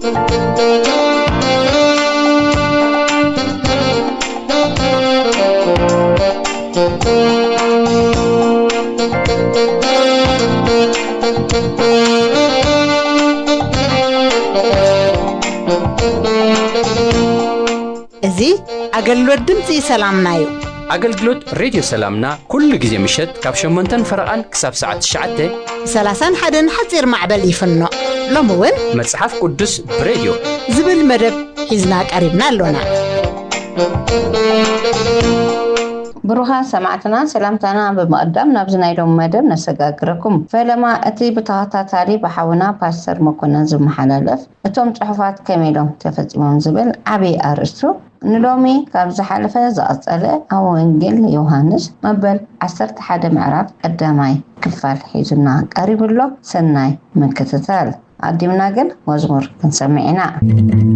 እዚህ አገልግሎት ድምጽ ሰላምናዩ አገልግሎት ሬዲዮ ሰላምና ኩሉ ጊዜ ምሽት ካብ 8 ፈረቃን ክሳብ ሰዓት 9 31 ሓፂር ማዕበል ይፍኖ ሎምውን መጽሐፍ ቅዱስ ብሬዲዮ ዝብል መደብ ሒዝና ቀሪብና ኣለና ብሩሃ ሰማዕትና ሰላምታና በመقدم ናብዝናይዶም መደብ ነሰጋግረኩም ፈለማ እቲ ብተኸታታሊ በሓውና ፓስተር መኮነን ዝመሓላለፍ እቶም ጽሑፋት ከመይዶም ተፈጽሞም ዝብል ዓቢ አርእስቱ ንሎሚ ካብ ዝሓለፈ ዝቐጸለ ኣብ ወንጌል ዮሐንስ መበል 11 ምዕራፍ ቀዳማይ ክፋል ሒዝና ቀሪብሎ ሰናይ ምክትታል አዲምና ግን መዝሙር ክንሰምዕና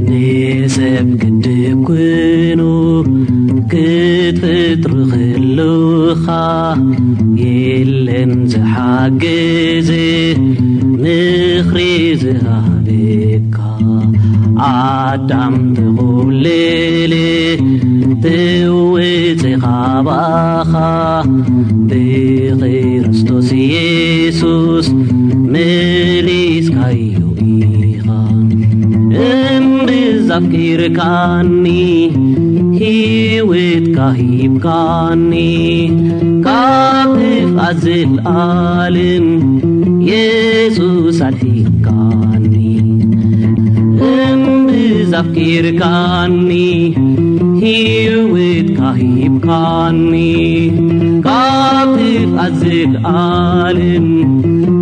ንሰብ ግድብ ኮይኑ ክትፍጥር ክልኻ የለን ዝሓግዝ ምኽሪ ዝሃበካ አዳም ተኹልል ትውፅኻ ባኻ ብክርስቶስ ኢየሱስ መሊስካዮ ኢኻ እምብዛፍኪርካኒ ሂወትካ ሂብካኒ ካብ ጥፍኣት ዘለኣለም ኢየሱስ አድሒካኒ እምብዛፍኪርካኒ ሂወትካ ሂብካኒ ካብ ጥፍኣት ዘለኣለም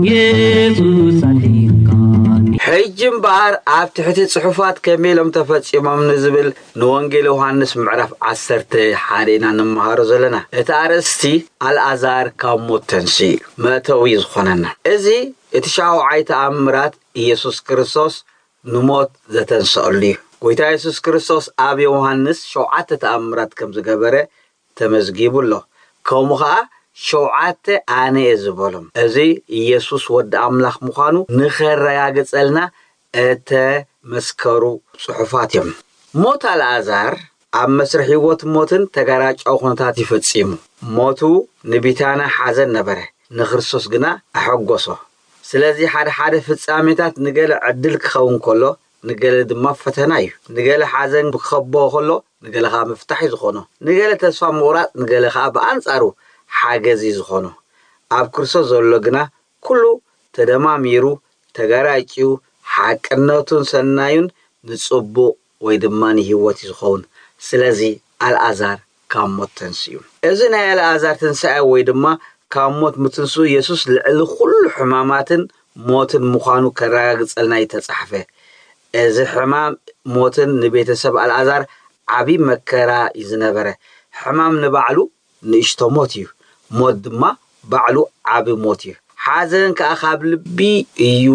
ኢየሱስ አድሒካኒ ሕጅም ባር ኣብ ትሕቲ ጽሑፋት ከመይሎም ተፈጺሞም ንዝብል ንወንጌል ዮሐንስ ምዕራፍ 10 ሓዴና ንመሃሮ ዘለና እቲ አርእስቲ አልዓዛር ካብ ሞት ተንሥኡ መእተዊ ዝኾነና እዚ እቲ ሻውዓይ ተኣምራት ኢየሱስ ክርስቶስ ንሞት ዘተንሥአሉ እዩ ጎይታ ኢየሱስ ክርስቶስ ኣብ ዮሐንስ 7 ተኣምራት ከም ዝገበረ ተመዝጊቡሎ ከምኡ ከዓ 7 ኣነ ዝበሎም እዚ ኢየሱስ ወዲ ኣምላኽ ምዃኑ ንኸረጋግጸልና መስከሩ ጽሑፋት እዮም ሞት አልዓዛር ኣብ መስርሕ ህይወት ሞትን ተጋራጫው ኩነታት ይፈጽሙ ሞቱ ንቢታና ሓዘን ነበረ ንክርስቶስ ግና አሐጎሶ ስለዚ ሓደ ፍጻሜታት ንገለ ዕድል ክኸውን ከሎ ንገለ ድማ ፈተና እዩ ንገለ ሓዘን ክኸቦ ከሎ ንገለ ኻ መፍታሕ ዝኾኖ ንገለ ተስፋ ምቑራጽ ንገለ ኻ በአንጻሩ ሓገዝ ዝኾኖ ኣብ ክርስቶስ ዘሎ ግና ኩሉ ተደማሚሩ ተጋራጭው ሓቅነቱን ሰናዩን ንጽቡቕ ወይ ድማ ንህይወት ይኸውን ስለዚ አልዓዛር ካብ ሞት ተንሥኡ እዚ ናይ አልዓዛር ትንሣኤ ወይ ድማ ካብ ሞት ምትንሱ ኢየሱስ ልዕሊ ኩሉ ሕማማትን ሞትን ምዃኑ ከረጋግጸልና ይተጻሕፈ እዚ ሕማም ሞትን ንቤተሰብ አልዓዛር ዓቢ መከራ ይዝነበረ ሕማም ንባዕሉ ንእሽቶ ሞት እዩ ሞት ድማ ባዕሉ ዓቢ ሞት እዩ ሓዘን ከዓ ካብ ልቢ እዩ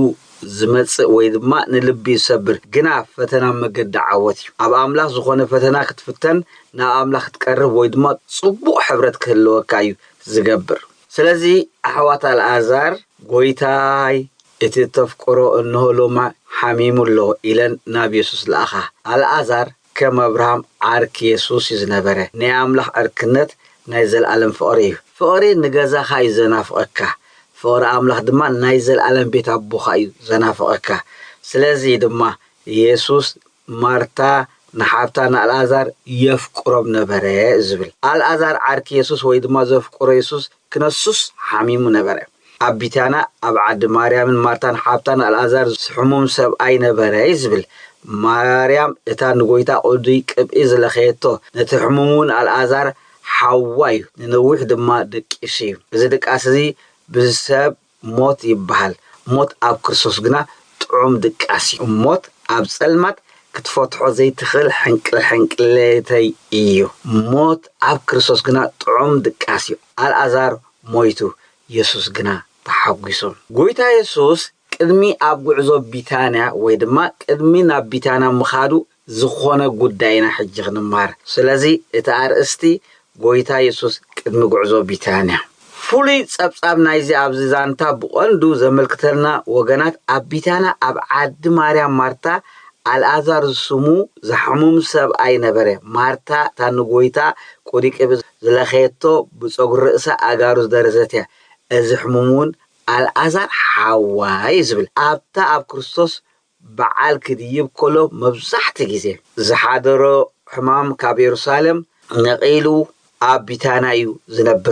ዝመጽእ ወይ ድማ ንልቢ ይሰብር ግና ፈተና መገድ ዓወት እዩ ኣብ ኣምላኽ ዝኾነ ፈተና ክትፍተን ናብ ኣምላኽ ክትቀርብ ወይ ድማ ጽቡቕ ሕብረት ክህልወካ እዩ ዝገብር ስለዚ ኣሕዋት አልዓዛር ጎይታይ እቲ ተፍቅሮ እንሆ ሎማ ሓሚሙሎ ኢለን ናብ ኢየሱስ ለኣኻ አልዓዛር ከም አብርሃም ዓርክ ኢየሱስ ዝነበረ ናይ ኣምላኽ ዕርክነት ናይ ዘለዓለም ፍቕሪ እዩ ፍቕሪ ንገዛኻ ይዘናፍቐካ ፍቕሪ ኣምላኽ ድማ ናይ ዘለዓለም ቤት ኣቦኻ እዩ ዘናፍቐካ ስለዚ ድማ ኢየሱስ ማርታ ንሓብታን አልዓዛር የፍቅሮም ነበረ ዝብል አልዓዛር ዓርክ ኢየሱስ ወይ ድማ ዘፍቅሮ ኢየሱስ ክነሱስ ሓሚሙ ነበረ ኣብ ቢታና ኣብ ዓዲ ማርያምን ማርታን ሓብታን አልዓዛር ሕሙም ሰብኣይ ነበረ ዝብል ማርያም እታ ንጎይታ ቁዱይ ቅብኢ ዝለኸየቶ ነቲ ሕሙሙን አልዓዛር ሓዋይ ንነዊሕ ድማ ደቂስ እዩ እዚ ደቃስ እዚ ብሰብ ሞት ይበሃል ሞት ኣብ ክርስቶስ ግና ጥዑም ደቃስ እዩ ሞት ኣብ ጸልማት ክትፈትሖ ዘይትኽእል ሕንቅለተይ እዩ ሞት ኣብ ክርስቶስ ግና ጥዑም ደቃስ እዩ አልዓዛር ሞይቱ ኢየሱስ ግና ተሓጒሱ ጎይታ ኢየሱስ ቅድሚ ኣብ ጉዕዞ ቢታንያ ወይ ድማ ቅድሚ ናብ ቢታንያ ምኻዱ ዝኾነ ጉዳይና ሕጂ ክንማር ስለዚ እቲ አርእስቲ ጎይታ ኢየሱስ ቅድሚ ጉዕዞ ቢታንያ ፍሉይ ጸብጻብ ናይዚ ኣብዚ ዛንታ ብቐንዱ ዘመልክተልና ወገናት ኣብ ቢታንያ ኣብ ዓዲ ማርያም ማርታ አልዓዛር ስሙ ዘሐሙም ሰብ አይነበረ ማርታ ታንጎይታ ቆዲቀብ ዝለኸየቶ ብፀጉር ርእሳ አጋሩ ዝደረዘትያ እዚ ሕሙሙን አልዓዛር ሓዋይ ዝብል ኣብታ ኣብ ክርስቶስ በዓል ክድይብ ከሎ መብዛሕቲ ግዜ ዝሓደሮ ሕማም ካብ ኢየሩሳሌም ነቂሉ ኣብ ቢታንያ እዩ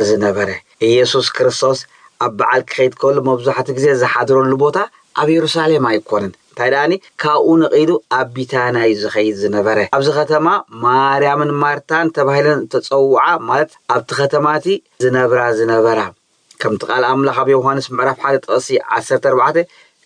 ዝነበረ ኢየሱስ ክርስቶስ ኣብ በዓል ክኸይድ ከሎ መብዛሕቲ ግዜ ዝሓደረሉ ቦታ ኣብ ኢየሩሳሌም ኣይኮነን ታዲያኒ ካብኡ ነቂሉ ኣብ ቢታንያ እዩ ዝኸይድ ዝነበረ ኣብዚ ከተማ ማርያምን ማርታን ተባሂለን ተፀውዓ ማለት ኣብቲ ከተማቲ ዝነበራ ከምቲ ቃል ኣምላኽ ኣብ ዮሐንስ ምዕራፍ 1 ጥቕሲ 14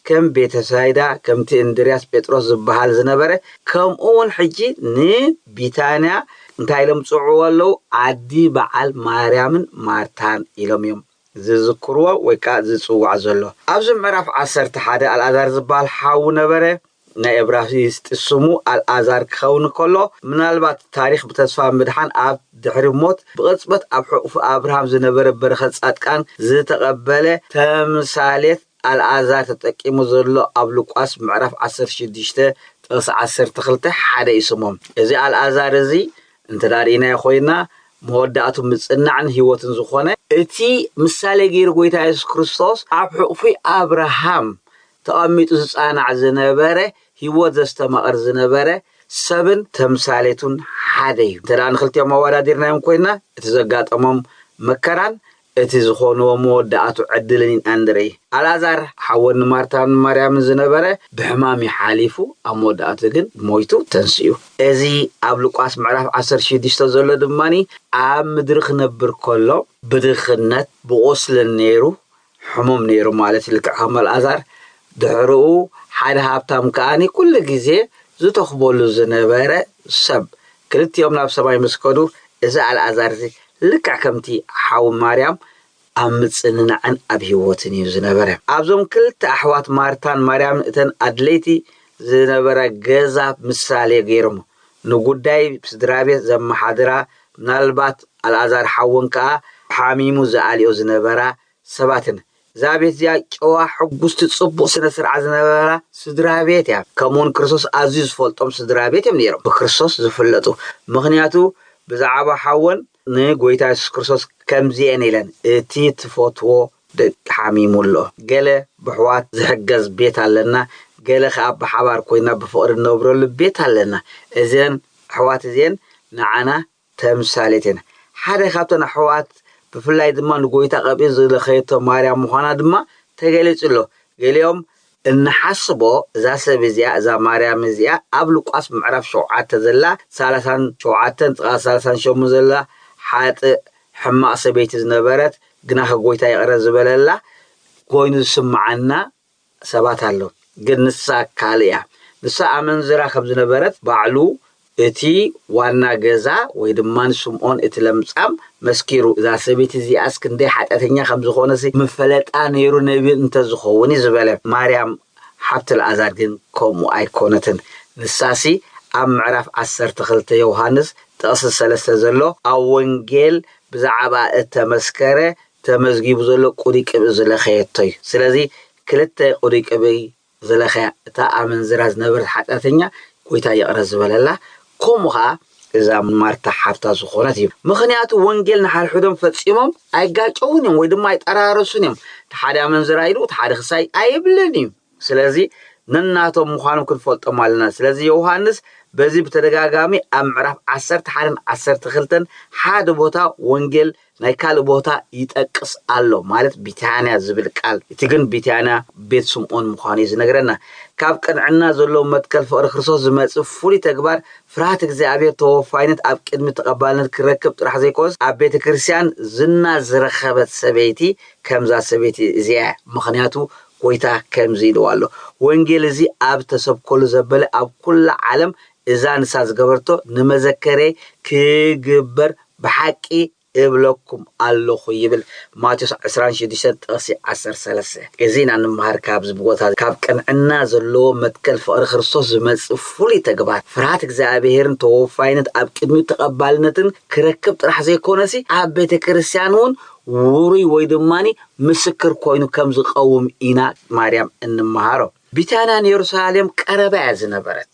ከም ቤተሳይዳ ከምቲ እንድርያስ ጴጥሮስ ዝበሃል ዝነበረ ከምኡውን ሕጂ ንቢታንያ እንታይ ኢሎም ጽውዑ ኣለው ዓዲ በዓል ማርያምን ማርታን ኢሎም እዮም ዝዝክርዎ ወይ ከዓ ዝጽዋዕ ዘሎ ኣብዚ ምዕራፍ 11 አልዓዛር ዝበሃል ሓው ነበረ ናይ ዕብራይስጥ ስሙ አልዓዛር ክኸውን ከሎ ምናልባት ታሪክ ብተስፋ ምድሓን ኣብ ድሕሪ ሞት ብቅጽበት ኣብ ሕቁፍ አብርሃም ዝነበረ በረኸት ጻድቃን ዝተቀበለ ተምሳሌት አልዓዛር ተጠቂሙ ዘሎ ኣብ ሉቃስ ምዕራፍ 16 ጥቅስ 12 ሓደ ይስሞም እዚ አልዓዛር እዚ እንተዳሪና ኮይና መወዳእቱ ምጽናዕን ህይወትን ዝኾነ እቲ ምሳሌ ገይሩ ጎይታ ኢየሱስ ክርስቶስ ኣብ ሕቁፍ አብርሃም ተቐሚጡ ዝጻናዕ ዝነበረ ህይወት ዘስተማቕር ዝነበረ ሰብን ተምሳሌቱን ሓደ እዩ ተዳን ክልቲኦም ኣወዳዲርናዮም ኮይና እቲ ዘጋጠሞም መከራን እቲ ዝኾነዎ መወዳእቱ ዕድልን አንድረይ አልዓዛር ሓወን ማርታን ማርያምን ዝነበረ ብሕማም ይሓሊፉ ኣብ መወዳእቱ ግን ሞይቱ ተንስኡ እዚ ኣብ ሉቃስ ምዕራፍ 16 ዘሎ ድማኒ ኣብ ምድሪ ክነብር ከሎ ብድኽነት ብቆስልን ነይሩ ሕሙም ነይሩ ማለት ልክዕ ከም አልዓዛር ድሕሪኡ ሓደ ሃብታም ከኣኒ ኩሉ ግዜ ዝተኽበሉ ዝነበረ ሰብ ክልቲኦም ናብ ሰማይ መስከዱ እዚ አልዓዛር እዚ ልክዕ ከምቲ ሓው ማርያም ኣብ ምጽንናዕን ኣብ ህይወትን እዩ ዝነበረ ኣብዞም ክልተ ኣሕዋት ማርታን ማርያምን እተን ኣድለይቲ ዝነበረ ገዛ ምሳሌ ገይሮም ንጉዳይ ስድራቤት ዘመሓድራ ምናልባት አልዓዛር ሓውን ከዓ ሓሚሙ ዝኣልዮ ዝነበራ ሰባትን ዛቤት ዚያ ጨዋ ሕጉስቲ ጽቡቕ ስነ ስርዓት ዝነበራ ስድራቤት ያ ከምውን ክርስቶስ ኣዝዩ ዝፈልጦም ስድራቤት እዮም ነይሮም ብክርስቶስ ዝፍለጡ ምክንያቱ ብዛዕባ ሓውን ንጎይታ ኢየሱስ ክርስቶስ ከምዚአን ኢለን እቲ ትፈትዎ ደቂ ሓሚሙሎ ገለ ብሕዋት ዝሕገዝ ቤት ኣለና ገለ ከዓ ብሓባር ኮይና ብፍቅሪ ነብረሉ ቤት ኣለና እዘን ኣሕዋት እዘን ንዓና ተምሳሌትን ሓደ ካብተን ኣሕዋት ብፍላይ ድማ ንጎይታ ቀቢል ዝለኸየቶ ማርያም ምዃና ድማ ተገሊጹሎ ገሊኦም እንሓስቦ እዛ ሰብ እዚኣ እዛ ማርያም እዚኣ ኣብ ሉቃስ ምዕራፍ 7 ዘላ 37 38 ዘላ ሓጥ ሕማቅ ሰበይቲ ዝነበረት ግና ከጎይታ ይቀረ ዝበለላ ኮይኑ ዝስምዓና ሰባት ኣሎ ግን ንሳ ካልያ ንሳ ኣመንዝራ ከም ዝነበረት ባዕሉ እቲ ዋና ገዛ ወይ ድማ ንስምዖን እቲ ለምጻም መስኪሩ እዛ ሰበይቲ እዚኣስ ክንደይ ሓጢአተኛ ከም ዝኾነሲ ምፈለጣ ነይሩ ነቢ እንተዝኸውን ዝበለ ማርያም ሓብቲ አልዓዛር ግን ከምኡ ኣይኮነትን ንሳሲ ኣብ ምዕራፍ 12 ዮሐንስ ጥቅስ 3 ዘሎ ኣብ ወንጌል ብዛዕባ እተመስከረ ተመዝጊቡ ዘሎ ቁዲቅብ ዝለኸየቶ እዩ ስለዚ ክልተ ቁዲቅብ ዝለኸያ እታ ኣመንዝራ ዝነበረት ሓጢአተኛ ጎይታ ይቅረ ዝበለላ ከምኡኻ እዛ ማርታ ሓፍታ ዝኾነት እዩ ምክንያቱ ወንጌል ንሓልሕዶም ፈጺሞም ኣይጋጨውን እዮም ወይ ድማ ኣይጠራረሱን እዮም ሓደ ኣመንዝራ ኢሉ ሓደ ክሳይ ኣይብልን እዩ ስለዚ ነናቶም ምዃኖም ክንፈልጦም ኣለና ስለዚ ዮሐንስ በዚ በተደጋጋሚ ኣብ ምዕራፍ 11-12 ሓደ ቦታ ወንጌል ናይ ካልእ ቦታ ይጠቅስ ኣሎ ማለት ቢታንያ ዝብል ቃል እቲ ግን ቢታንያ ቤት ስምዖን ምዃኑ ዝነግረና ካብ ቅንዕና ዘሎ መትከል ፍቅሪ ክርስቶስ ዝመጽእ ፍሉይ ተግባር ፍርሃት እግዚአብሔር ተወፋይነት ኣብ ቅድሚ ተቐባልነት ክረክብ ጥራሕ ዘይኮንስ ኣብ ቤተ ክርስቲያን ዝና ዝረኸበት ሰበይቲ ከምዛ ሰበይቲ እዚኣ ምክንያቱ ጎይታ ከምዚ ኢሉ ኣሎ ወንጌል እዚ ኣብ ተሰብከሉ ዘበለ ኣብ ኩሉ ዓለም እዛ ንሳ ዝገበርቶ ንመዘከሬ ክግበር ብሓቂ እብለኩም ኣለኹ ይብል ማቴዎስ 26:13 እዚና ንምሃር ካብ ዝብጎታ ካብ ቅንዕና ዘለዎ መትከል ፍቅሪ ክርስቶስ ዝመጽእ ፍሉይ ተግባር ፍርሃት እግዚአብሔርን ተወፋይነት ኣብ ቅድሚ ተቐባልነትን ክረክብ ጥራሕ ዘይኮነሲ ኣብ ቤተ ክርስቲያን እውን ውሩይ ወይ ድማኒ ምስክር ኮይኑ ከም ዝቀውም ኢና ማርያም እንመሃሮ ቢታንያ ኢየሩሳሌም ቀረባ ዝነበረት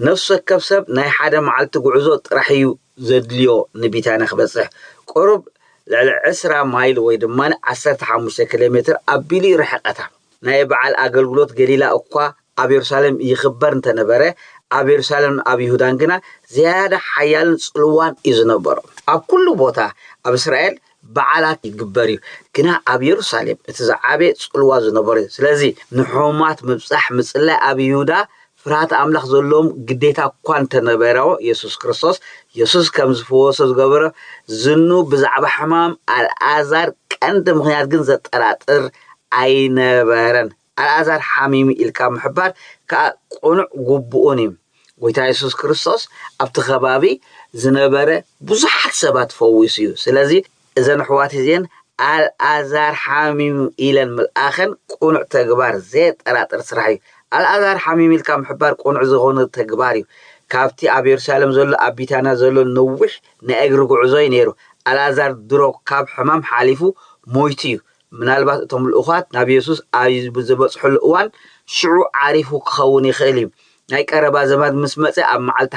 نفسك كبسب ناي حدا معلت قعزو طرحيو زدليو نبيتانا خبصح قرب لعسرة مايل ويدمان 15 كيلومتر أبيلي رحقتها ناي بعل أقلقلوت قليلة أقوى أبي يرسالم يخبر انتنبره أبي يرسالم أبي يهودانقنا زيادة حيال صلوان إذنبرو أب كل بوتا أب إسرائيل بعلات يقبريو كنا أبي يرسالم اتزعابي صلوان زنبرو سلازي نحومات مبصح مسلا أبي يهودا فرات أملاخ زلوم قديتا قوان تنبرو يسوس كريستوس يسوس كمز فوسوس قبرو زنو بزعب حمام الآزار كانت مخيات جنزة تراتر أين بارن الآزار حميمي إلكا محبار كقنع قبؤونيم ويتا يسوس كريستوس أبتخبابي زنبره بزحات سبات فويسيو سلازي إذا نحواتي زين الآزار حميم إلى الآخر قنع تقبار زيت تراتر سرحي الآزار حميمي إلكا محبار قنع زغون تقباريو كافتي أبي يرسالم زلو أبيتانا زلو نوح نأجرق عزوي نيرو الآزار درو كاب حمام حالفو مويتيو من البات توم الأخوات نبي يسوس عايز بزبط حل أوان شعو عارفو خوني خيليم هيك أربع زمان مسمى أم معلت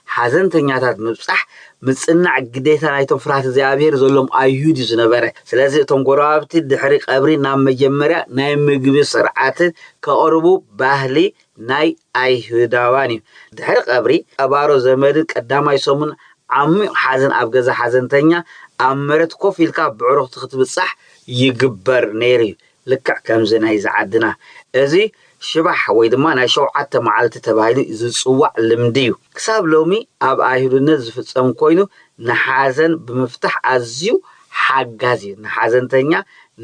حزن تنياتات مبصح متصنع قديتا نايتم فرات زيابير زلهم أيهودي زنبره سلازي توم قرابتي دحريق أبري نام مجمرة نايم مقبي سرعات كأربو باهلي ناي أيهوداواني دحريق أبري أبارو زمدد قدام يسومن عمي حزن أبغز حزن تنيا أمرت كوفيلكا بعروق تختب الصح يقبر نيري لكع كم زناي زعدنا ازي شبح ويدما ناشو حتى معلت تبايلو زصواع لمديو كساب لومي اب ايهودነት ዝፍጸም ኮይኑ نحازن بمفتح ازيو حاجازي نحازنتኛ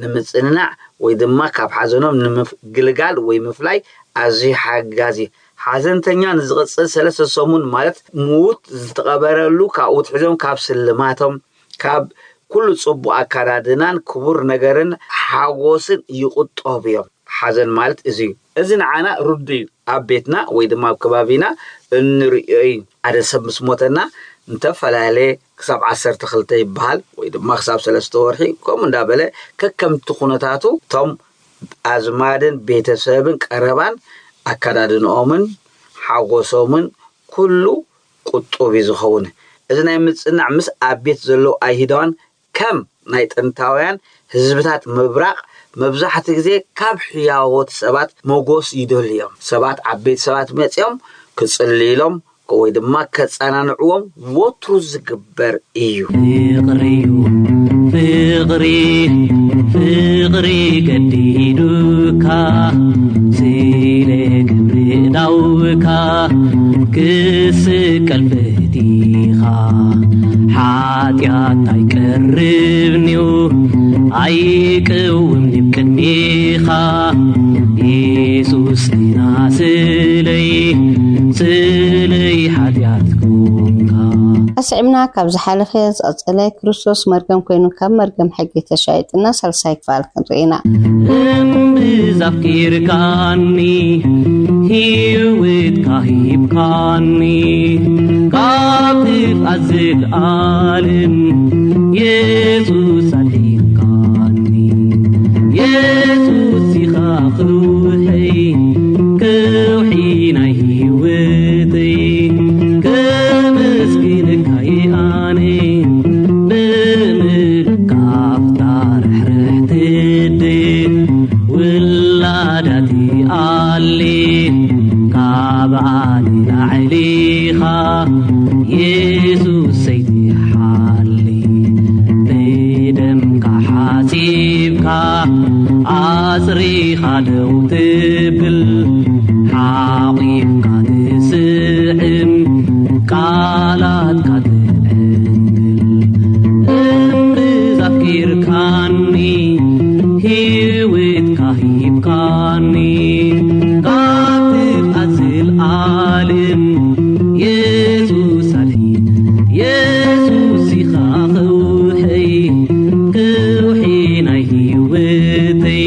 ንምጽንናዕ ወይድማ ካብ ሓዘኖም ንምግልጋል ወይ ምፍላይ ازي حاجازي ሓዘንተኛ ንዝቕጽል 3 ሰሙን ማለት ሙት ዝተቀበረሉ ካኡት ሒዞም ካብ ስልማቶም ካብ كل صبو أكادنان كبر نجارن حواسن يقطعوا بيهم حزن مالت إذن عنا ردي أبيتنا ويدما كبابينا النرئين على سب مسموتنا نتفعل عليه كسب 10 تخلتي بحال ويدما خساب 3 ورحي كم دابله كم تخونتاتو تم أزمادن بيتسابن كربان أكادن أمن حواسومن كله قطعوا بيزخونه إذن يمتصنع عمس أبيت زلو أيهدان كم نايت انتاويان هزبتات مبراق مبزحة كزي كاب حياوات سبات موغوس يدوليهم سبات عبيت سبات ميتيهم كسليلهم كويد ما كتسانا نعوهم وطرز قبر إيو فغري قديدوكا سيلي قبري داوكا كسك الفتيخا حاتيات تايكربنيو عيكومني بكدميخا يسوس لنا سلي حاتياتكمكا أسعمنا كابز حالفيز أصلي كريستوس مرقم كوينو كاب مرقم حقي تشايتنا سلسايك فالكن رينا بزفكير كاني هيوت كاهيب كاني كاتف أزل عالم يسوس عليك كاني يسوس يخاف روحي كوحينا هيوتي كمسكينك هياني بمركاف تارح رحتدي ولادتي علي كابعاني لعليخا يسوس سيدي حالي بدمك حاسيبك عصريخا لو تبل حاقيبك تسعم قالاتك تأنجل بذكير كاني هيوت كهيب كاني كاتب أزل عالم يسوس علي يسوس يخاخوحي كوحينا هيوتي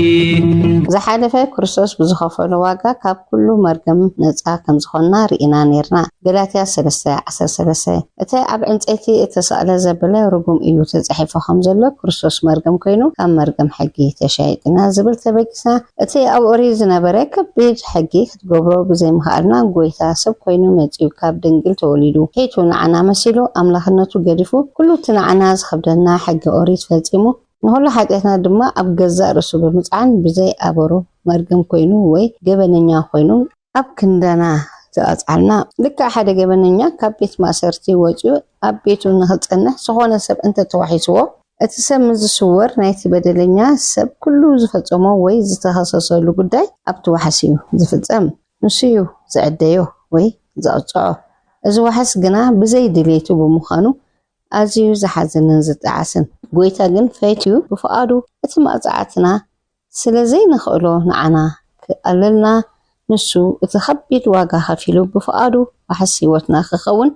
زحالفه ክርስቶስ ብዝኸፈሎ ዋጋ ካብ ኩሉ መርገም ነፃ ከም ዝኾና ርኢና ነርና ገላትያ 3:13 እቲ ኣብ ዕንጨይቲ እተሰቕለ ዘበለ ርጉም እዩ ተጻሒፉ ከም ዘሎ ክርስቶስ መርገም ኮይኑ ካብ መርገም ሕጊ ተሻይጥና ዝብል ተበቂሳ እቲ ኣብ ኦሪት ዝነበረ ከቢድ ሕጊ ክትገብሮ ብዘይምኽኣልና ጎይታ ሰብ ኮይኑ መጺኡ ካብ ድንግል ተወሊዱ ሄቱ ንዓና መሲሉ ኣምላኽነቱ ገዲፉ ኩሉ ትንዓና ዝኸብደና ሕጊ ኦሪት ፈጺሙ ንሁሉ ሓጢያትና ድማ ኣብ ገዛእ ርእሱ ብምጽዓን ብዘይ ኣበሩ መርገም ኮይኑ ወይ ገበነኛ ኮይኑ ኣብ ክንደና ተኣጻልና ልክ ሓደ ገበነኛ ካብ ቤት ማእሰርቲ ወጪኡ ኣብ ቤቱ ንኽጸንሕ ዝኾነ ሰብ እንተ ተዋሒስዎ እቲ ሰብ ምዝስወር ናይቲ በደለኛ ሰብ ኩሉ ዝፈጸሞ ወይ ዝተኸሰሰሉ ጉዳይ ኣብቲ ዋሕሲ እዩ ዝፍጸም ንሱ እዩ ዝዕደዮ ወይ ዘቕጽዖ እዚ ዋሕስ ግና ብዘይ ድሌቱ ብምዃኑ ኣዝዩ ዝሓዝንን ዝጠዓስን ጎይታ ግን ፈይትዩ ብፍቓዱ እቲ መቕጻዕትና ስለዘይ ንኽእሎ ንዓና ክኣለልና ንሱ እቲ ከቢድ ዋጋ ከፊሉ ብፍቓዱ ዋሕሲ ህይወትና ክኸውን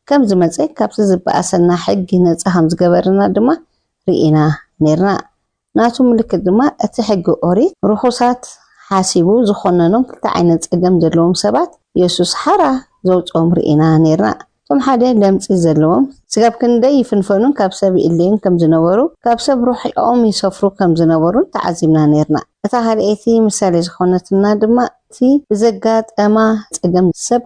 ከም ዝመፀ ካብቲ ዝበኣሰና ሕጊ ነፃ ከም ዝገበርና ድማ ርኢና ነርና ናቱ ምልክት ድማ እቲ ሕጊ ኦሪት ርኹሳት ሓሲቡ ዝኾነኖም ክልተ ዓይነት ፀገም ዘለዎም ሰባት ኢየሱስ ሓራ ዘውፅኦም ርኢና ነርና ቶም ሓደ ለምፂ ዘለዎም ስጋብ ክንደይ ይፍንፈኑን ካብ ሰብ ኢልን ከም ዝነበሩ ካብ ሰብ ሩሕኦም ይሰፍሩ ከም ዝነበሩ ተዓዚምና ነርና እታ ካልአይቲ ምሳሌ ዝኾነትና ድማ እቲ ብዘጋጠማ ፀገም ሰብ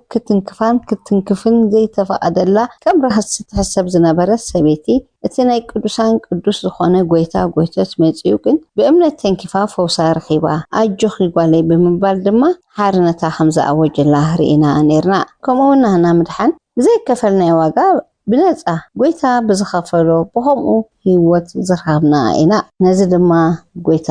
ክትንክፍን ዘይተፈቐደላ ከም ራህሲ ትሕሰብ ዝነበረ ሰበይቲ እቲ ናይ ቅዱሳን ቅዱስ ዝኾነ ጎይታ ጎይቶት መጺኡ ግን ብእምነት ተንኪፋ ፈውሳ ረኺባ ኣጆኽ ይጓለይ ብምባል ድማ ሓርነታ ከም ዝኣወጀላ ርኢና ነርና ከምኡውን ናህና ምድሓን ብዘይ ከፈልናይ ዋጋ ብነፃ ጎይታ ብዝኸፈሎ ብኸምኡ ህይወት ዝረኸብና ኢና ነዚ ድማ ጎይታ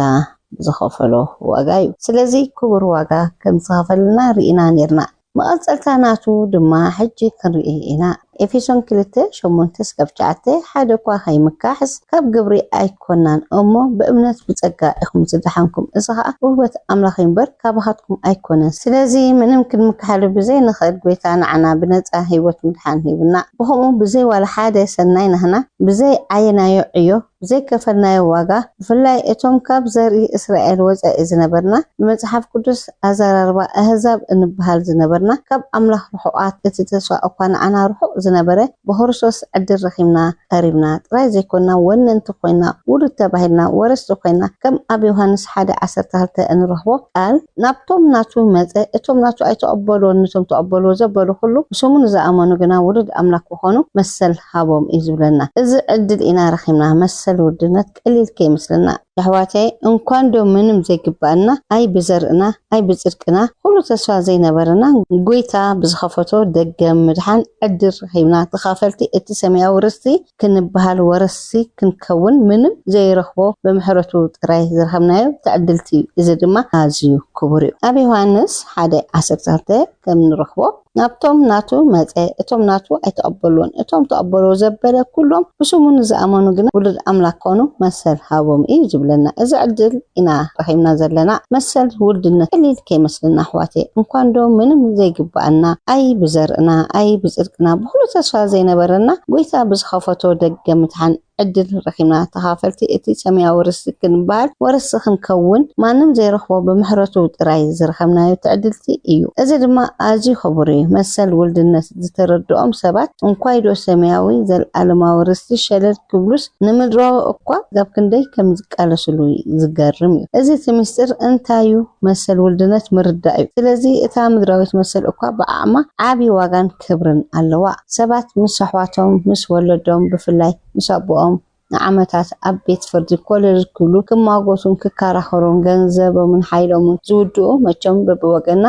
ዝኸፈሎ ዋጋ እዩ ስለዚ ክቡር ዋጋ ከም ዝኸፈልና ርኢና ነርና መቐፀልታ ናቱ ድማ ሕጂ ክንርኢ ኢና ኤፌሶን 2:8-9 ሓደ እኳ ከይምካሕስ ካብ ግብሪ ኣይኮናን እሞ ብእምነት ብጸጋ ኢኹም ዝድሓንኩም እዚ ከዓ ውህበት ኣምላኽ እምበር ካብኻትኩም ኣይኮነን ስለዚ ምንም ክንምካሕሉ ብዘይ ንኽእል ጎይታ ንዓና ብነፃ ህይወት ምድሓን ሂብና ብኸምኡ ብዘይ ዋላ ሓደ ሰናይ ናህና ብዘይ ዓየናዮ ዕዮ ብዘይ ከፈልናዮ ዋጋ ብፍላይ እቶም ካብ ዘርኢ እስራኤል ወፃኢ ዝነበርና ብመጽሓፍ ቅዱስ ኣዘራርባ ኣህዛብ እንበሃል ዝነበርና ካብ ኣምላኽ ርሑቓት እቲ ተስፋ እኳ ንዓና ርሑቕ ዝነበረ ብክርስቶስ ዕድል ረኺብና ቀሪብና ጥራይ ዘይኮንና ወነንቲ ኮይና ውሉድ ተባሂልና ወረስቲ ኮይና ከም ኣብ ዮሃንስ 1:12 እንረኽቦ ቃል ናብቶም ናቱ መፀ እቶም ናቱ ኣይተቐበልዎን ነቶም ተቐበልዎ ዘበሉ ኩሉ ብስሙ ንዝኣመኑ ግና ውሉድ ኣምላኽ ክኾኑ መሰል ሃቦም እዩ ዝብለና እዚ ዕድል ኢና ረኺብና መሰል ውድነት ቀሊል ከይመስለና ኣሕዋተይ እንኳን ዶ ምንም ዘይግባአና ኣይ ብዘርእና ኣይ ብጽድቅና ኩሉ ተስፋ ዘይነበረና ጎይታ ብዝኸፈቶ ደገ ምድሓን ዕድል ረኺብና ተኻፈልቲ እቲ ሰማያዊ ርስቲ ክንበሃል ወረሲ ክንከውን ምንም ዘይረኽቦ ብምሕረቱ ጥራይ ዝረኸብናዮ ተዕድልቲ እዚ ድማ ኣዝዩ ክቡር እዩ ኣብ ዮሃንስ 1:12 ከም ንረኽቦ ናብቶም ናቱ መፀ እቶም ናቱ ኣይተቐበልዎን እቶም ተቐበልዎ ዘበለ ኩሎም ብስሙ ንዝኣመኑ ግና ውሉድ ኣምላኽ ኮኑ መሰል ሃቦም እዩ ዝብለና እዚ ዕድል ኢና ረኺብና ዘለና መሰል ውልድነት ቀሊል ከይመስለና ኣሕዋተይ እንኳን ዶ ምንም ዘይግባአና ኣይ ብዘርእና ኣይ ብጽድቅና ብኩሉ ተስፋ ዘይነበረና ጎይታ ብዝኸፈቶ ደገ ምድሓን ዕድል ረኺብና ተኻፈልቲ እቲ ሰማያዊ ርስቲ ክንበሃል ወረሲ ክንከውን ማንም ዘይረኽቦ ብምሕረቱ ጥራይ ዝረኸብናዮ ተዕድልቲ እዩ እዚ ድማ ኣዝዩ ክቡር እዩ መሰል ውልድነት ዝተረድኦም ሰባት እንኳይ ዶ ሰማያዊ ዘለኣለማዊ ርስቲ ሸለል ክብሉስ ንምድራዊ እኳ ጋብ ክንደይ ከም ዝቃለስሉ ዝገርም እዩ እዚ እቲ ምስጢር እንታይ እዩ መሰል ውልድነት ምርዳእ እዩ ስለዚ እታ ምድራዊት መሰል እኳ ብዓቕማ ዓብዪ ዋጋን ክብርን ኣለዋ ሰባት ምስ ኣሕዋቶም ምስ ወለዶም ብፍላይ ምስ ኣቦኦም ንዓመታት ኣብ ቤት ፍርዲ ኮለጅ ክብሉ ክማጎቱን ክከራኸሩን ገንዘቦምን ሓይሎምን ዝውድኡ መቸም በብወገና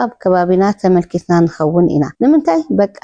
ኣብ ከባቢና ተመልኪትና ንኸውን ኢና ንምንታይ በቃ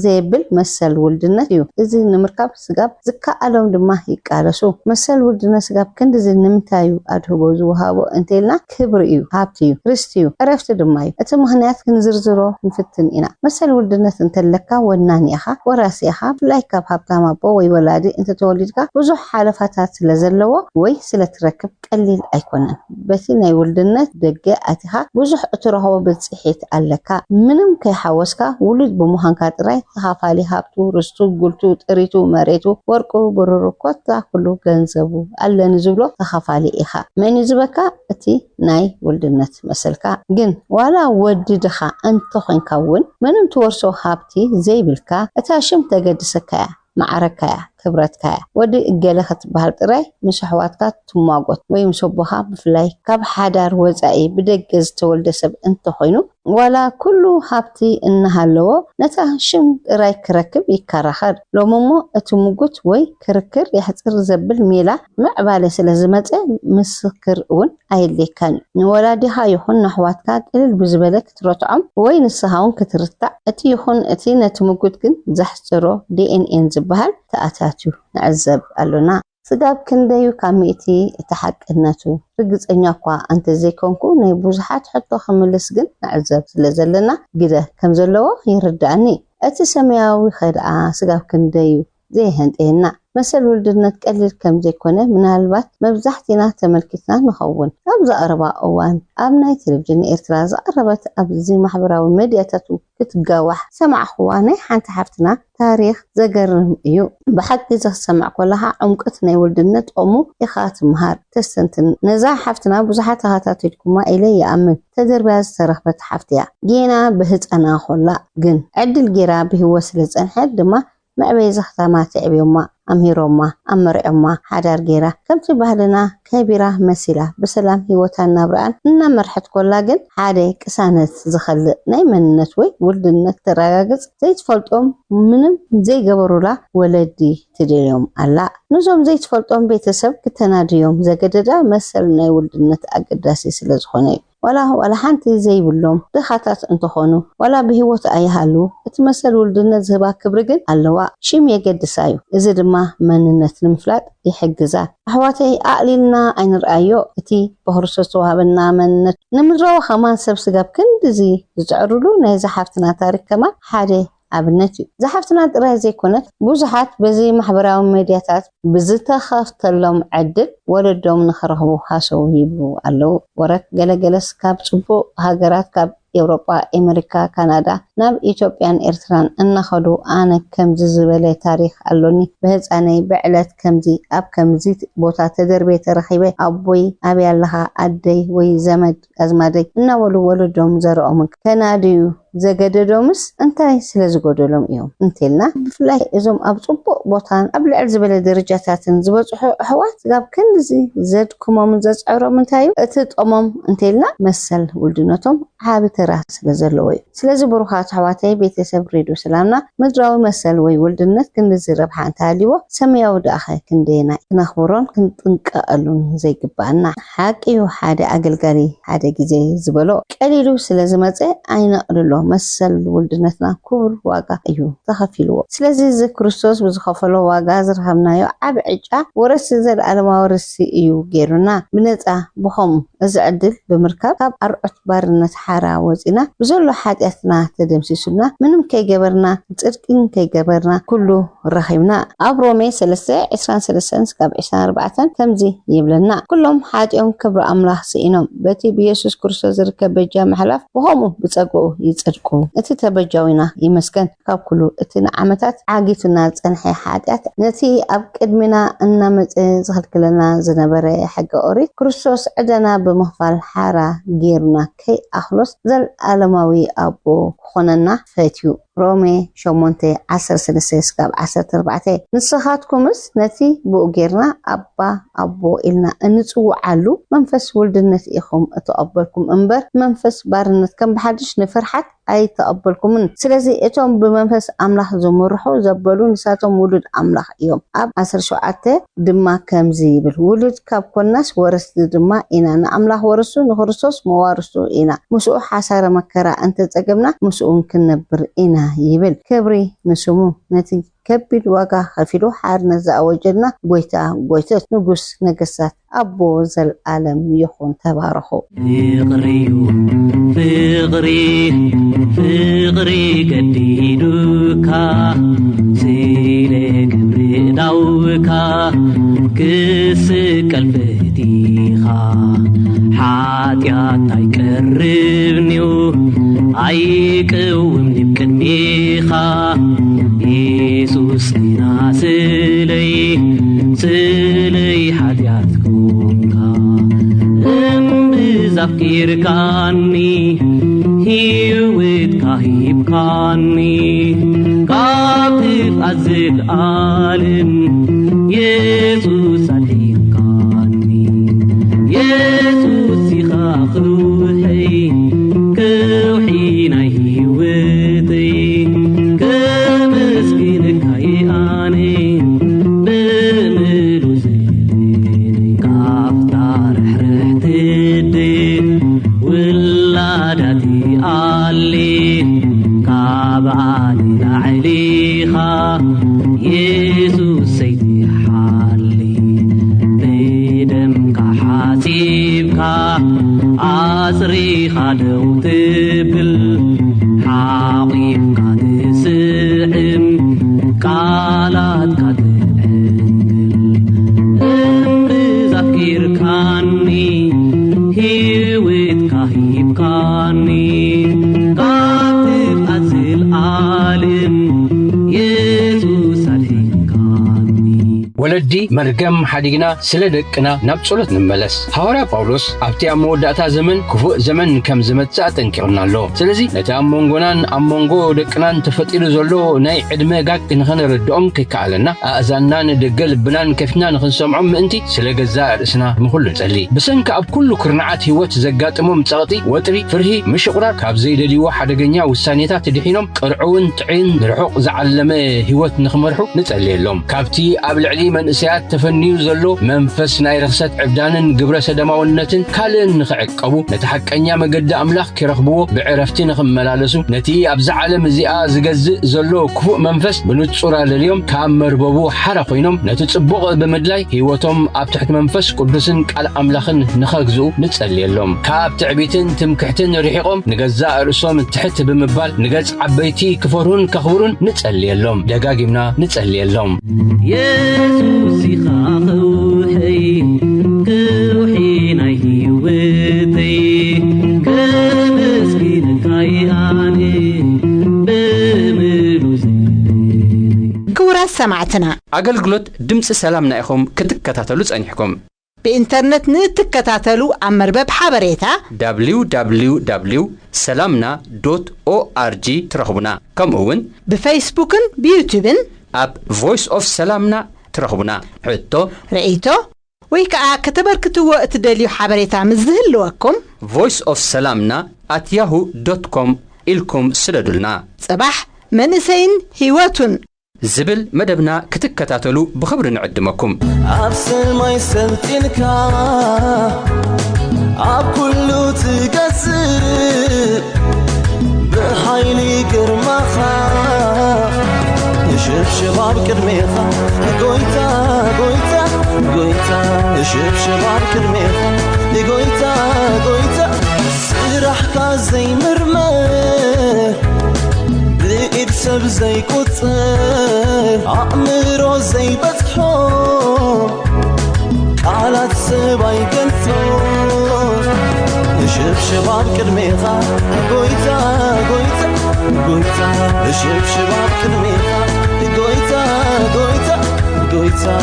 ዘይብል መሰል ውልድነት እዩ እዚ ንምርካብ ስጋብ ዝከኣሎም ድማ ይቃለሱ መሰል ውልድነት ስጋብ ክንድዚ ንምንታይ ኣድህቦ ዝወሃቦ እንተልና ክብሪ እዩ ሃብቲ እዩ ርስቲ እዩ ዕረፍቲ ድማ እዩ እቲ ምክንያት ክንዝርዝሮ ንፍትን ኢና መሰል ውልድነት እንተለካ ወናኒ ኢኻ ወራሲ ኢኻ ብፍላይ ካብ ሃብታም ኣቦ ወይ ወላዲ እንተተወሊድካ ብዙሕ ሓለፋታት ስለዘለዎ ወይ ስለትረክብ ቀሊል ኣይኮነን በቲ ናይ ውልድነት ደገ ኣቲኻ ብዙሕ እትረኽቦ ብፅሒት ኣለካ ምንም ከይሓወስካ ውሉድ ብምዃንካ ጥራይ ተኻፋሊ ሃብቱ ርስቱ ጉልቱ ጥሪቱ መሬቱ ወርቁ ብሩሩ ኮታ ኩሉ ገንዘቡ ኣለኒ ዝብሎ ተኻፋሊ ኢኻ መን ዝበካ እቲ ናይ ወልድነት መሰልካ ግን ዋላ ወዲ ድኻ እንተ ኮይንካውን ምንም ትወርሶ ሃብቲ ዘይብልካ እታ ሽም ተገድሰካያ معركة كبرتك ودي الجلخة بهالطري مش حواتك تماقط ويمسبها بفلاي كاب حدار وزعي بدجز تولد سب انت خينو ولا كله هابتي انها لو نتا شم راي كركب يكرخر لو ممو اتموقت وي كركر يحصر زبل ميلا مع بالي سلازمت مسكرون ايلي كان ولا دي هاي يخون حواتك البزبلك ترطعم وين السهاون كترتع اتي يخون اتي نتموقت كن زحصرو دي ان زبهل تأتاتو نعزب قالونا سداب كنديو كاميتي تحقناتو رجصኛ እኳ አንተ ዘይኮንኩ ናይ ብዙሓት ሕቶ خملس ግን نعزب ስለዘለና ግደ ከም ዘለዎ ይርዳእኒ እቲ ሰማያዊ ኸድአ ስጋብ ክንደዩ ዘይህንጤና مثل ولدነት ቀሊል ከም ዘይኮነ ምናልባት መብዛሕቲና ተመልክትና ንኸውን ኣብ ዘቀረባ እዋን ኣብ ናይ ቴሌቪዥን ኤርትራ ዘቀረበት ኣብዚ ማሕበራዊ ሚድያታት ክትጋዋሕ ሰማዕኹዋ ናይ ሓንቲ ሓፍትና ታሪኽ ዘገርም እዩ ብሓቂ ዘሰማዕ ኮላha ዕምቀት ናይ ወልድነት ቆሙ ኢኻ ትምሃር ተስተንትን ነዛ ሓፍትና ብዙሓት ተኸታተልኩማ ኢለ ይኣምን ተደርቢያ ዝተረኽበት ሓፍትያ ጌና ብህፃና ኮላ ግን ዕድል ጌራ ብህይወት ስለፀንሐ ድማ معبي زختما تعبيوما أميروما أمرعوما حدار جيرا كم تبهلنا كبيرة مسيلة بسلام هيوتان نبران إننا مرحت كلاجن حادي كسانت زخل نايمن نتوي ولد النتراجز زي تفلتهم منم زي جبرولا ولدي تديهم ألا نزوم زي تفلتهم بيتسب كتناديهم زي كده مثلنا ولد النت أقداسي سلزخوني ولا حنتي زي بلوم دخاتات انتو خونو ولا بهوت ايهالو اتمثل ولدنا زهبا كبرجن اللواء شيم يقدسايو إذا دما مننت المفلات يحجزا أحواتي أقللنا عين رأيو اتي بهرسوس وهابنا مننت نمرو خمان سبسقاب كندزي زعرولو نايزا حافتنا تاريخ كما حادي أبنتي زحفتنا ترى زي كنت بوزحات بزي محبراو ميدياتات بزتا خافت لهم عدل ولدهم نخرهو هاسو يبلو ألو ورك جلس كاب صبو هاجرات كاب أوروبا أمريكا كندا ناب إثيوبيان إرتران إن خدو أنا كمزي زبالة تاريخ ألوني بهز أنا بعلت كمزي أب كمزي بوتا تدربي ترخيبي أبوي أبي الله أدي وي زمد أزمادي إن ولدهم زرعهم كناديو زجددومس انتي سلازغودلوم يوم انتلنا بفلاي ازوم ابصبو بوتان قبل عزبله درجاتاتن زبصحو حوات غاب كندزي زدكمم زصعرو منتايو اتطمم انتلنا مسل ولدنتهم عابترا سلازلوي سلازي بروخات حواتي بيتسب ريدو سلامنا مدراوي مسل وي ولدنت كندزي ربحان تاليو سمياو داخه كندينا نخبرون كنطنقالون زي غبانا حقيو حاده اغلغالي حاده غزي زبلو قليلو سلازي مصي اينقلو مسل ولدنتنا كبر واقع ايو تخفيلو سلازي ز كريستوس بزخفلو واقع زرهمنايو عبعجا ورس زل علما ورسي ايو غيرنا بنصا بخم ازعدل بمركب كاب ارعت بارنت حرا وزينا بزلو حاجاتنا تدمسسنا منم كيجبرنا صدقين كيجبرنا كله رحمنا ابرومي 3:23 كاب 24 كمزي يبلنا كلهم حاجهم كبر املاح سينهم بتي بيسوس كريستوس ركب بجام حلف وهم بصقو يصدقو اتي تبجاوينا يمسكن كاب كله اتنا عمتات عاقيتنا صنحي حاجات نتي اب قدمنا ان مص زخلكلنا زنبره حق اوري كريستوس عدنا بمخفل حارة غيرنا كي اخلص زل عالماوي ابو خوننا فاتيو رومي شومونتي 10:6 كاب 14 نسخاتكمس نتي بو غيرنا ابو إلنا انصوعالو منفس ولدنت اخم اتقبلكم انبر منفس بارنت كم بحدش نفرحت اي تقبلكم سلازي اتم بمنفس املاح زمرحو زبلو نساتهم ولد املاح يوم اب 17 دما كمزي بالولد كاب كناس ورث دما انا املاح ورثو نخرسوس موارثو انا مسو حسره مكره انت تقبنا مسو كنبر انا يبل كبري نسمو نتي كبل واقع خفيلو حارنا زاوجنا بويتا نغس نغسات ابو زل عالم يخون تبارخو فغري قديدوكا سيلك بداوكا كسقل فتيخا حاتيات يقربنيو عيقوم نبقدميخا زفكيركاني هيوت كهيبكاني كاتف أزل عالم يسوس عليكاني يسوس يخاف روحي كوحينا هيوتي كمسكينك هياني بملو زيني كافتار حرحت الدين ولادتي علي كابعالي لعليها يسوس سيدي حالي بدمك حاسيبك عصري خدو تبل حقيبك تسعم قالاتك تأندل زفكيركاني هيوتك هيبكاني كاتف أزل عالم يسوس عليكاني ولدي مرقم حديقنا سلدقنا نبصلت نملس حوارا باولوس ابتي اموداتا زمن كفو زمن كم زمتسا تنكرنا له سلازي نتا امونغونان امونغو دقنان تفطير زلو ناي عدمه غاك نخنردهم كيكالنا اذاننا ندقل بنان كفنا نخنسمعهم انتي سلغزا رسنا مخل نصلي بسنك اب كل كرنعات هيوت زغاطمم صقطي وطري فرهي مشقرا كاب زيدليو حدغنيا وسانيتات تدحينهم قرعون تعين رحق زعلمه هيوت نخمرحو نصليلهم كابتي ابلعلي من اسيات تفنيو زلو منفس ناي رخصت عبدانن قبره سدماونتن كالن نخعقبو نتحقنيا مقد املاح كيرخبو بعرفتي نخملالسو نتي ابز عالم زيا زغزء زلو كفو منفس بنصورا لليوم كامرببو حرا خوينم نتصبق بمدلاي هيوتهم اب تحت منفس قدسن قال املاخن نخغزو نصليلهم كاب تعبيتن تمكحتن ريحقهم نغزا رسوم تحت بمبال نغص عبيتي كفرون كخورون نصليلهم دغاغيمنا نصليلهم يسوس يخاخوحي كوحينا هيوتي كمسكين كاياني بملو زيني كورا سمعتنا አገልግሎት ድምጽ ሰላምና ይኹም ክትከታተሉ ጸኒሕኩም بإنترنت نتكتاتلو أمربب حبريتا www.salamna.org ترخبنا كم أون بفيسبوكن بيوتيوبن أب Voice of سلامنا ترخبنا حتى رأيتو ويكا كتبركتو وقت دليو حبريتا مزهلوكم Voice of سلامنا@yahoo.com إلكم سلدلنا صباح منسين هيواتن زبل مدبنا كتكتاتلو بخبر نعدمكم أبسل ما يسلطنكا عب كله تقسر بحيلي كرمخا يشف شباب كرميخا قويتا قويتا قويتا يشف شباب كرميخا قويتا قويتا سرحكا زي مرمى بإيد سب زي كتر عمرو زي بتحوم قالت سباي قلتون يشف شباب كرميخا قويتا قويتا قويتا يشف شباب كرميخا قويتا قويتا قويتا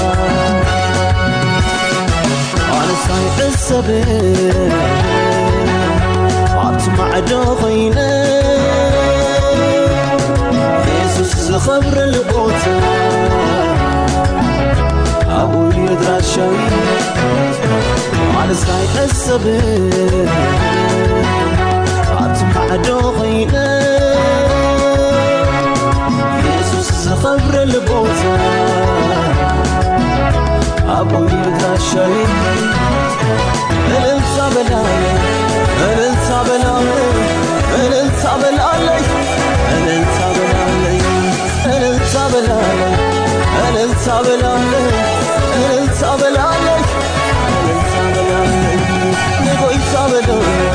على صايح السبب عبت معدو خينا خبر القوتا أقول يدرى الشوي على صايح السبب عتمع دوغينا يسوس خبر القوتا أقول يدرى الشوي الانسى بلالي الانسى بلالي الانسى بلالي الانسى بلالي الانسى بلالي الانسى بلالي الانسى بلالي الانسى بلالي نقول تابلولي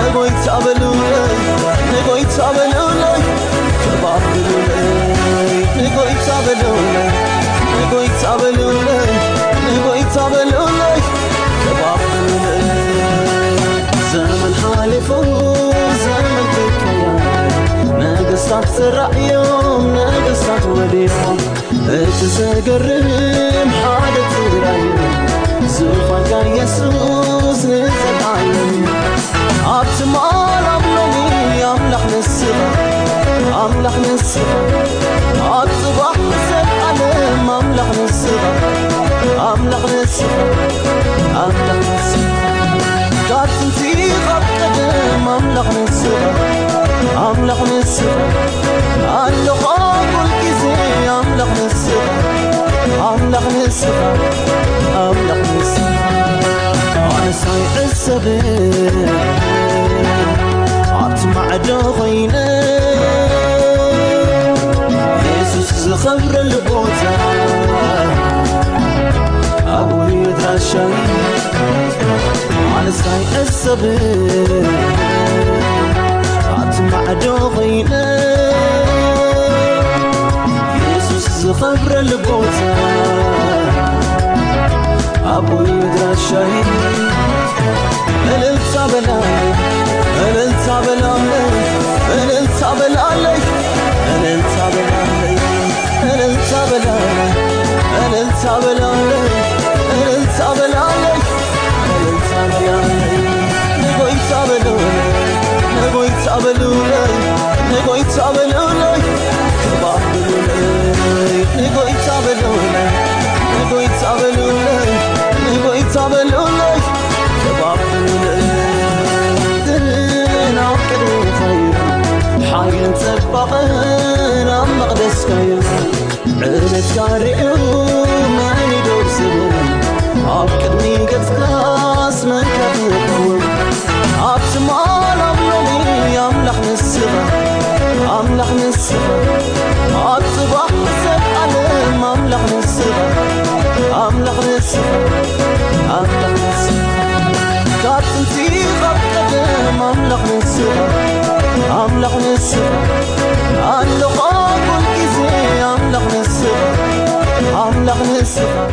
نقول تابلولي نقول تابلولي كبار بلولي نقول تابلولي نقول تابلولي نقول تابلولي كبار بلولي زمن حالفو زمن بكيان نقصت سرعيهم نقصت وديهم اتسقرم حادث رايهم زوفاك يسوس نزل عالم أتمال أبلوني أملح نسبة أملح نسبة أصبح سد علم أملح نسبة أملح نسبة أملح نسبة كاتنتي قدم أملح نسبة أملح نسبة ألق أقول كذي أملح نسبة أملح نسبة أملح نسبة أنا سايق السبيل أطمع دغينا يسوس خبر البوتا أبوي يترشم أنا سايق السبيل أطمع دغينا يسوس خبر البوتا أبوي يترشم الالتا بلالي الالتا بلالي الالتا بلالي الالتا بلالي الالتا بلالي الالتا بلالي الالتا بلالي الالتا بلالي نقويتا بلولي نقويتا بلولي نقويتا بلولي كبار بلولي نقويتا بلولي نقويتا بلولي نقويتا بلولي حايل تبقين أم مقدس كيل عينك كارئو ما يدور سبن أفكرني قد كاس من كبير أبتمال أملوني أملح نسبة أملح نسبة أصبح سد علم أملح نسبة أملح نسبة أملح نسبة كاتنتي قدم أملح نسبة أملح نسبة ألق أقول كذي أملح نسبة أملح نسبة